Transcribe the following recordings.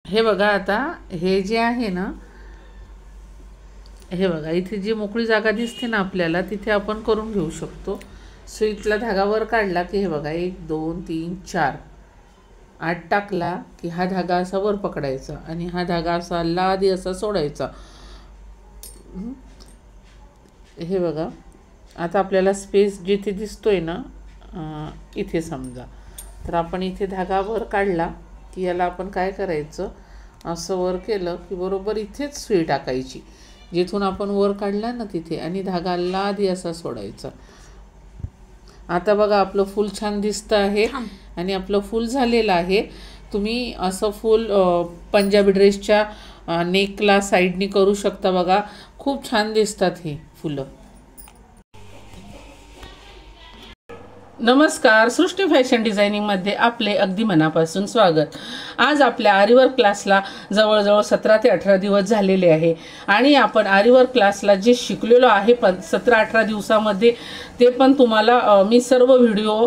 हे बघा, आता हे जे आहे ना, हे बघा इथे जी मोकळी जागा दिसते ना आपल्याला, तिथे आपण करून घेऊ शकतो. सुईतला धागा वर काढला की हे बघा 1 2 3 4 8 टाकला की हा धागा असा वर पकडायचा आणि हा धागा असा लादी असा सोडायचा. हे बघा, आता आपल्याला स्पेस जिथे दिसतोय ना इथे समजा, तर आपण इथे धागा वर काढला की याला आपण काय करायचं, असं वर केलं की बरोबर इथेच सुई टाकायची जिथून आपण वर काढला ना तिथे, आणि धागा लादी असा सोडायचा. आता बघा आपलं फूल छान दिसतं आहे आणि आपलं फूल झालेलं आहे. तुम्ही असं फूल पंजाबी ड्रेसच्या नेकला साईडनी करू शकता. बघा खूप छान दिसतात ही फुलं. नमस्कार, सृष्टी फॅशन डिझायनिंगमध्ये आपले अगदी मनापासून स्वागत. आज आपल्या आरीवर्क क्लासला जवळजवळ 17 ते 18 दिवस झालेले आहे आणि आपण आरीवर्क क्लासला जे शिकलेलो आहे 17-18 दिवसामध्ये ते पण तुम्हाला मी सर्व व्हिडिओ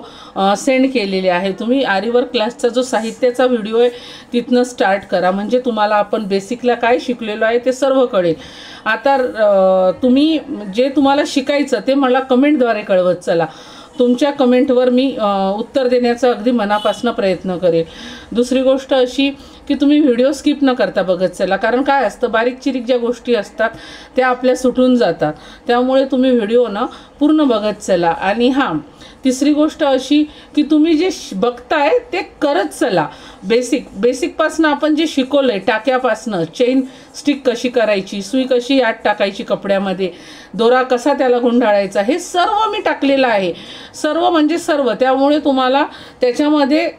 सेंड केलेले आहे. तुम्ही आरीवर्क क्लासचा जो साहित्याचा व्हिडिओ आहे तिथनं स्टार्ट करा, म्हणजे तुम्हाला आपण बेसिकला काय शिकलेलो आहे ते सर्व कळेल. आता तुम्ही जे तुम्हाला शिकायचं ते मला कमेंटद्वारे कळवत चला. तुमच्या कमेंटवर मी उत्तर देण्याचा अगदी मनापासून प्रयत्न करेन. दुसरी गोष्ट अशी की तुम्ही व्हिडिओ स्किप न करता बघत चला, कारण काय असतं, बारीक चिरीक ज्या गोष्टी असतात त्या आपल्या सुटून जातात. त्यामुळे तुम्ही व्हिडिओ ना पूर्ण बघत चला. आणि हां, तिसरी गोष्ट अशी की तुम्ही जे बघताय ते करत चला. बेसिकपासनं आपण जे शिकवलं आहे, टाक्यापासनं चेन स्टिक कशी करायची, सुई कशी यात टाकायची कपड्यामध्ये, दोरा कसा त्याला गुंडाळायचा, हे सर्व मी टाकलेलं आहे. सर्व म्हणजे सर्व. त्यामुळे तुम्हाला त्याच्यामध्ये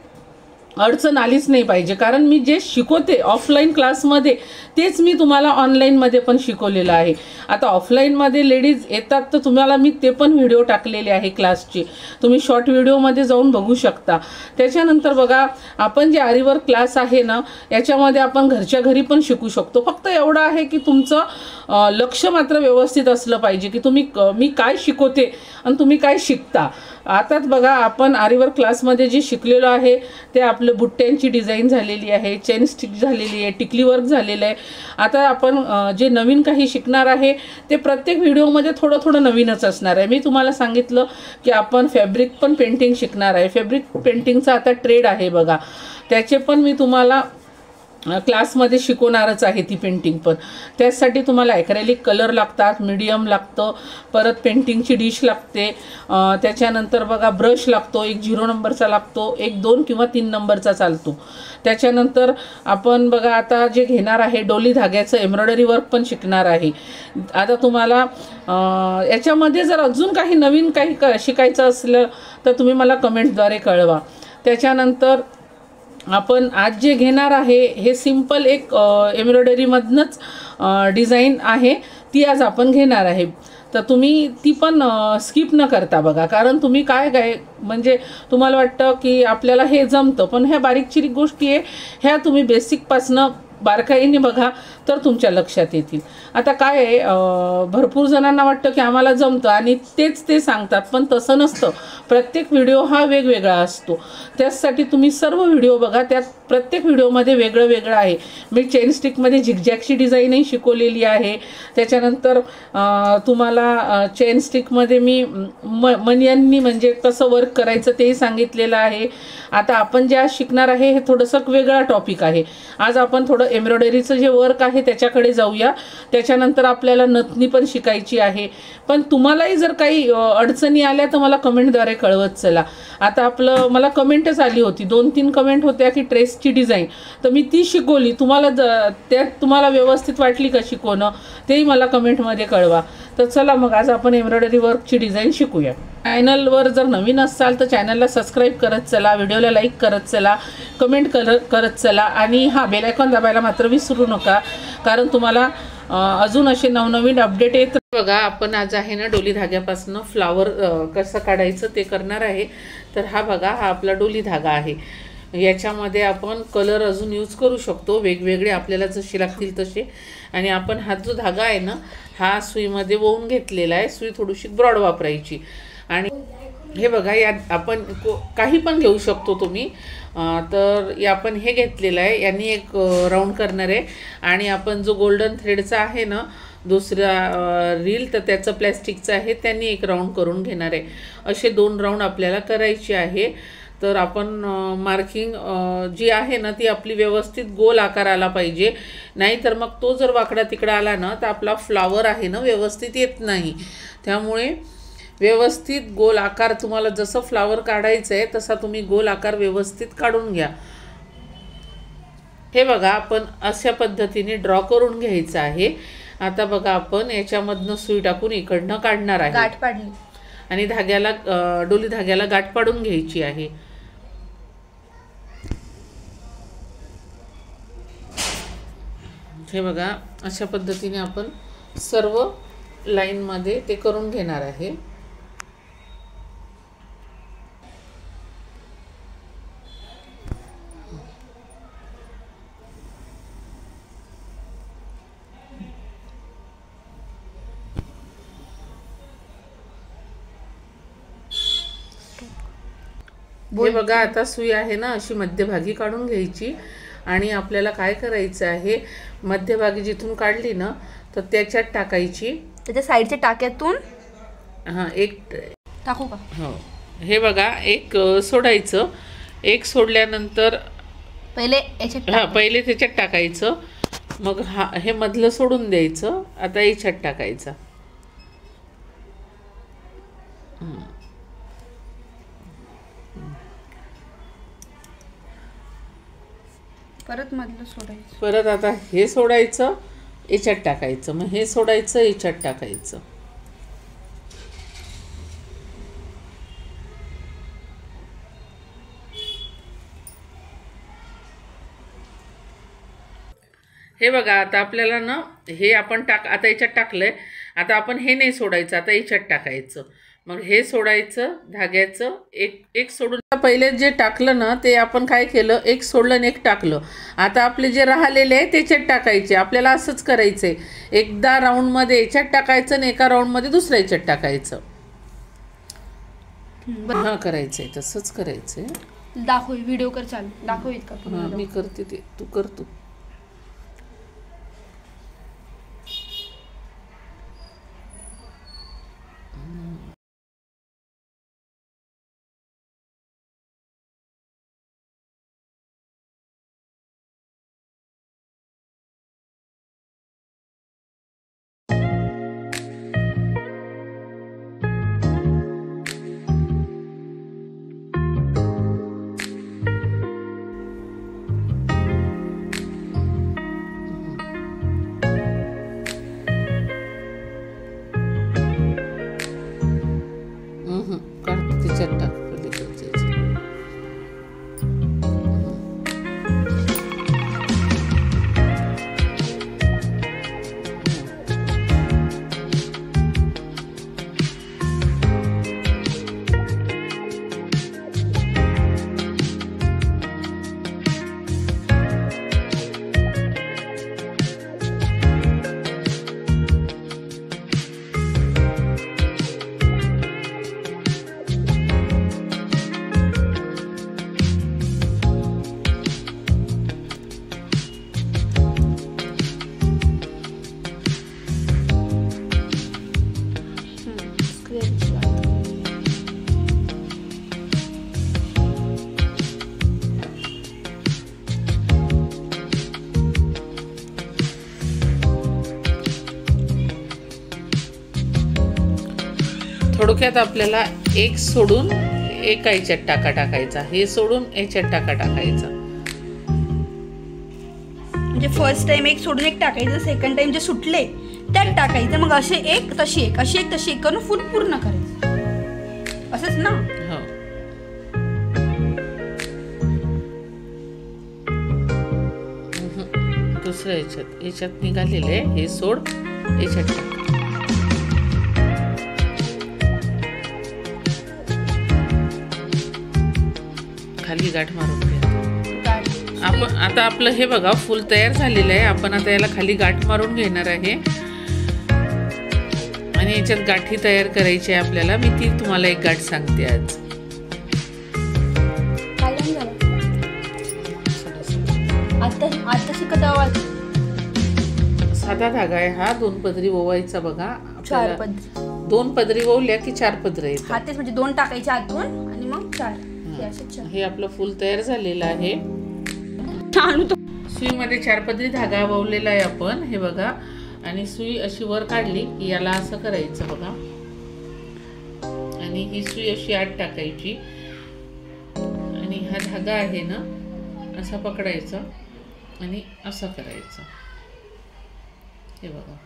अडचण आलीच नाही पाहिजे, कारण मी जे शिकवते ऑफलाईन क्लासमध्ये तेच मी तुम्हाला ऑनलाईनमध्ये पण शिकवलेलं आहे. आता ऑफलाईनमध्ये लेडीज येतात तर तुम्हाला मी ते पण व्हिडिओ टाकलेले आहे क्लासचे, तुम्ही शॉर्ट व्हिडिओमध्ये जाऊन बघू शकता. त्याच्यानंतर बघा, आपण जे आरीवर्क क्लास आहे ना याच्यामध्ये आपण घरच्या घरी पण शिकू शकतो. फक्त एवढं आहे की तुमचं लक्ष मात्र व्यवस्थित असलं पाहिजे की मी काय शिकवते आणि तुम्ही काय शिकता. आताच बघा, आपण आरीवर्क क्लासमध्ये जे शिकलेलो आहे ते आपलं बुट्ट्यांची डिझाईन झालेली आहे, चेन स्टिच झालेली आहे, टिकली वर्क झालेलं आहे. आता आपण जे नवीन काही शिकणार आहे ते प्रत्येक व्हिडिओमध्ये थोडं थोडं नवीनच असणार आहे. मी तुम्हाला सांगितलं की आपण फॅब्रिक पण पेंटिंग शिकणार आहे. फॅब्रिक पेंटिंगचा आता ट्रेड आहे बघा, त्याचे पण मी तुम्हाला क्लासमध्ये शिकवणारच आहे ती पेंटिंग पण. त्यासाठी तुम्हाला ॲक्रेलिक कलर लागतात, मीडियम लागतं, परत पेंटिंगची डिश लागते, त्याच्यानंतर बघा ब्रश लागतो, एक 0 नंबरचा लागतो, एक 2 किंवा 3 नंबरचा चालतो. त्याच्यानंतर आपण बघा आता जे घेणार आहे डोली धाग्याचं एम्ब्रॉयडरी वर्क पण शिकणार आहे. आता तुम्हाला याच्यामध्ये जर अजून काही नवीन काही शिकायचं असलं तर तुम्ही मला कमेंटद्वारे कळवा. त्याच्यानंतर आपण आज जे घेणार आहे हे सिंपल एक एम्ब्रॉयडरीमधनंच डिझाईन आहे, ती आज आपण घेणार आहे. तर तुम्ही ती पण स्किप न करता बघा, कारण तुम्ही काय म्हणजे तुम्हाला वाटतं की आपल्याला हे जमतं, पण ह्या बारीक चिरीक गोष्टी आहे ह्या तुम्ही बेसिकपासनं बारकाईने बघा तर तुमच्या लक्षात येतील. आता काय आहे, भरपूर जणांना वाटतं की आम्हाला जमतं आणि ते सांगतात, पण तसं नसतं. प्रत्येक व्हिडिओ हा वेगवेगळा असतो. त्यासाठी तुम्ही सर्व व्हिडिओ बघा, त्यात प्रत्येक व्हिडिओमध्ये वेगळं वेगळं आहे. मी चेन स्टिकमध्ये झिगझॅगची डिझाईनही शिकवलेली आहे. त्याच्यानंतर तुम्हाला चेन स्टिकमध्ये मी मनियांनी म्हणजे कसं वर्क करायचं तेही सांगितलेलं आहे. आता आपण जे आज शिकणार आहे हे थोडंसं वेगळा टॉपिक आहे. आज आपण थोडं एम्ब्रॉयडरीचं जे वर्क आहे त्याच्याकडे जाऊया. त्याच्यानंतर आपल्याला नथनी पण शिकायची आहे. पण तुम्हालाही जर काही अडचणी आल्या तर मला कमेंटद्वारे कळवत चला. आता मला कमेंटच आली होती, 2-3 कमेंट होत्या की ड्रेसची डिझाईन, तर मी ती शिकवली. तुम्हाला व्यवस्थित वाटली का शिकवणं तेही मला कमेंटमध्ये कळवा. तर चला मग आज आपण एम्ब्रॉयडरी वर्कची डिझाईन शिकूया. चॅनलवर जर नवीन असाल तर चॅनलला सबस्क्राईब करत चला, व्हिडिओला लाईक करत चला, कमेंट करत चला आणि बेल आयकॉन दाबायला मात्र विसरू नका, कारण तुम्हाला अजून असे नवनवीन अपडेट येत. बघा, आपण आज आहे ना डोली धाग्यापासून फ्लावर कसं काढायचं ते करणार आहे. तर हा आपला डोली धागा आहे. याच्यामध्ये आपण कलर अजून यूज करू शकतो, वेगवेगळे आपल्याला जसे लागतील तसे. आणि आपण हा जो धागा आहे ना हा सुईमध्ये वळून घेतलेला आहे. सुई थोडीशी ब्रॉड वापरायची आणि हे बघा, यात आपण काही पण घेऊ शकतो तुम्ही. तर आपण हे घेतलेलं आहे, यांनी एक राऊंड करणार आहे आणि आपण जो गोल्डन थ्रेडचा आहे ना दुसरा रील, तर त्याचं प्लॅस्टिकचं आहे, त्यांनी एक राऊंड करून घेणार आहे. असे 2 राऊंड आपल्याला करायचे आहे. तर आपण मार्किंग जी आहे ना ती आपली व्यवस्थित गोल आकार आला पाहिजे, नाहीतर मग तो जर वाकडा तिकडा आला ना तर आपला फ्लावर आहे ना व्यवस्थित येत नाही. त्यामुळे व्यवस्थित गोल आकार, तुम्हाला जसं फ्लावर काढायचं आहे तसा तुम्ही गोल आकार व्यवस्थित काढून घ्या. हे बघा, आपण अशा पद्धतीने ड्रॉ करून घ्यायचं आहे. आता बघा, आपण याच्यामधनं सुई टाकून इकडनं काढणार आहे. गाठ पाडली आणि धाग्याला डोली धाग्याला गाठ पाडून घ्यायची आहे. हे बघा, अशा पद्धतीने आपण सर्व लाईनमध्ये ते करून घेणार आहे. हे बघा, आता सुई आहे ना अशी मध्यभागी काढून घ्यायची आणि आपल्याला काय करायचं आहे, मध्यभागी जिथून काढली ना तर त्याच्यात टाकायची, त्याच्या साईडच्या टाक्यातून. हां, एक टाकू का? हो. हे बघा, एक सोडायचं, एक सोडल्यानंतर पहिले याच्यात हां पहिले त्याच्यात टाकायचं, मग हे मधलं सोडून द्यायचं. आता याच्यात टाकायचं. परत मधलं सोडायचं. परत आता हे सोडायचं, याच्यात टाकायचं, मग हे सोडायचं, याच्यात टाकायचं. हे बघा, आता आपल्याला ना हे आपण आता याच्यात टाकलंय. आता आपण हे नाही सोडायचं, आता याच्यात टाकायचं. मग हे सोडायचं धाग्याचं, एक सोडून. पहिले जे टाकलं ना ते आपण काय केलं, एक सोडलं आणि एक टाकलं. आता आपले जे राहिलेले आहे त्याच्यात टाकायचे. आपल्याला असंच करायचं आहे, एकदा राऊंडमध्ये याच्यात टाकायचं आणि एका राऊंडमध्ये दुसऱ्या याच्यात टाकायचं. हां, करायचं आहे, तसंच करायचं आहे. दाखव, व्हिडिओ कर चालू, दाखव इतका. हां, मी करते ते, तू कर तू. त्याच्यात टाक थोडक्यात आपल्याला एक सोडून एका याच्यात टाकायचा, हे सोडून याच्यात टाकायचा. म्हणजे फर्स्ट टाइम एक सोडून एक टाकायचं, सेकंड टाइम जे सुटले त्यात टाकायचं, मग असे एक तशी एक अशी एक तशी एक करून फुल पूर्ण करायचं, असंच ना? हो. दुसऱ्या याच्यात निघालेले हे सोड, याच्यात टाक. खाली गाठ मारून घ्या. आपण आता आपलं हे बघा फुल तयार झालेलं आहे. आपण आता याला खाली गाठ मारून घेणार आहे आणि आणि याच्यात गाठी तयार करायची आहे आपल्याला. मी ती तुम्हाला एक गाठ सांगते आज. आता शिकत आवाज. साधा धागा आहे हा, 2 पदरी ओवायचा बघा. 4 पदरी. 2 पदरी ओवल्या की 4 पदर येतात. हा तेच म्हणजे 2 टाकायचे आतून आणि मग 4. हे आपलं फुल तयार झालेलं आहे. सुईमध्ये 4 पदरी धागा ओवलेला आहे आपण. हे बघा. आणि सुई अशी वर काढली की याला असं करायचं बघा. आणि ही सुई अशी आत टाकायची आणि हा धागा आहे ना असा पकडायचा आणि असं करायचं. हे बघा.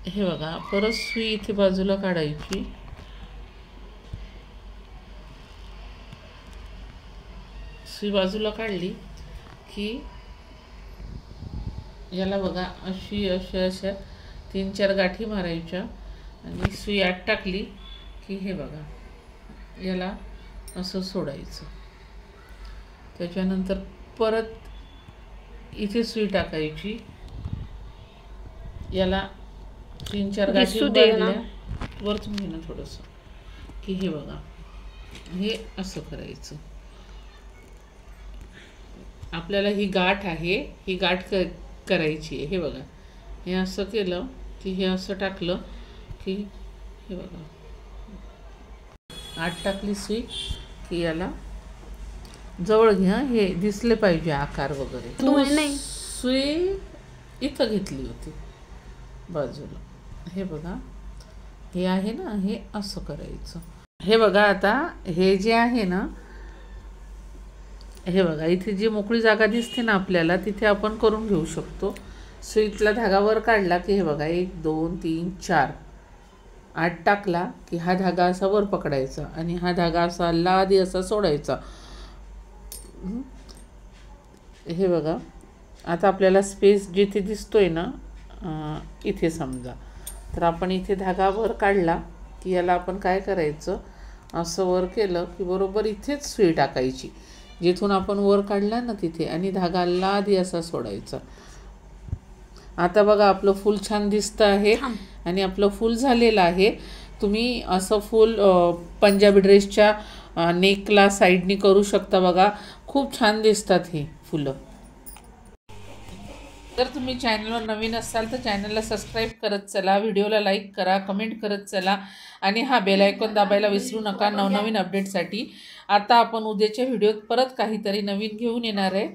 हे बघा. परत सुई इथे बाजूला काढायची. सुई बाजूला काढली की याला बघा अशी अशा 3-4 गाठी मारायच्या आणि सुई आत टाकली की हे बघा याला असं सोडायचं. त्याच्यानंतर परत इथे सुई टाकायची. याला 3-4 गाठी मारल्या वरतून घेणं थोडंसं की हे बघा हे असं करायचं. आपल्याला ही गाठ आहे, ही गाठ करायची आहे. हे बघा. हे असं केलं की हे असं टाकलं की हे बघा आत टाकली सुई की याला जवळ घ्या. हे दिसले पाहिजे आकार वगैरे. सुई इथं घेतली होती बाजूला. हे बघा. हे आहे ना हे असं करायचं. हे बघा. आता हे जे आहे ना हे बघा इथे जी मोकळी जागा दिसते ना आपल्याला तिथे आपण करून घेऊ शकतो. सुईतला धागा वर काढला की हे बघा 1 2 3 4 आत टाकला की हा धागा असा वर पकडायचा आणि हा धागा असा लादी असा सोडायचा. हे बघा. आता आपल्याला स्पेस जिथे दिसतोय ना इथे समजा तर आपण इथे धागा वर काढला की याला आपण काय करायचं असं वर केलं की बरोबर इथेच सुई टाकायची जिथून आपण वर काढला ना तिथे आणि धागा लादी असा सोडायचा. आता बघा आपलं फूल छान दिसतं आहे आणि आपलं फूल झालेलं आहे. तुम्ही असं फूल पंजाबी ड्रेसच्या नेकला साईडनी करू शकता. बघा खूप छान दिसतात हे फुलं. जर तुम्ही चॅनलवर नवीन असाल तर चॅनलला सबस्क्राईब करत चला, व्हिडिओला लाईक करा, कमेंट करत चला आणि हा बेल आयकॉन दाबायला विसरू नका नवनवीन अपडेटसाठी. आता आपण उद्याच्या व्हिडिओत परत काहीतरी नवीन घेऊन येणार आहे.